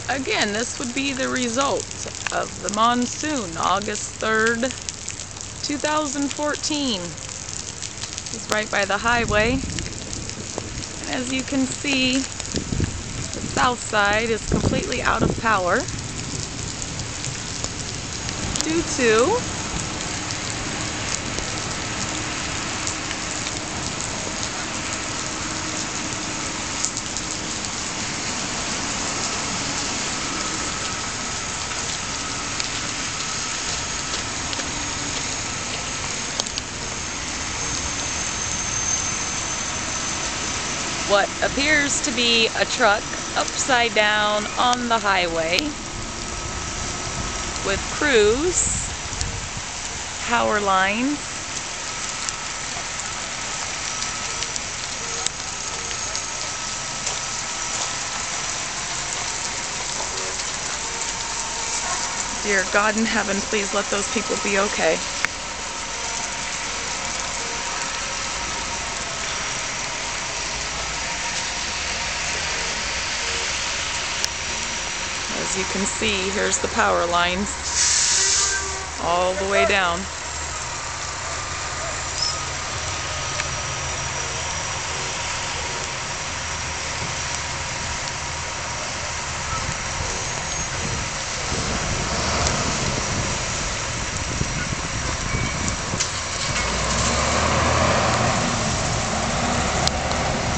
Again, this would be the result of the monsoon, August 3rd, 2014. It's right by the highway. And as you can see, the south side is completely out of power due to what appears to be a truck upside down on the highway with crews, power lines, dear God in heaven, please let those people be okay. As you can see, here's the power lines all the way down.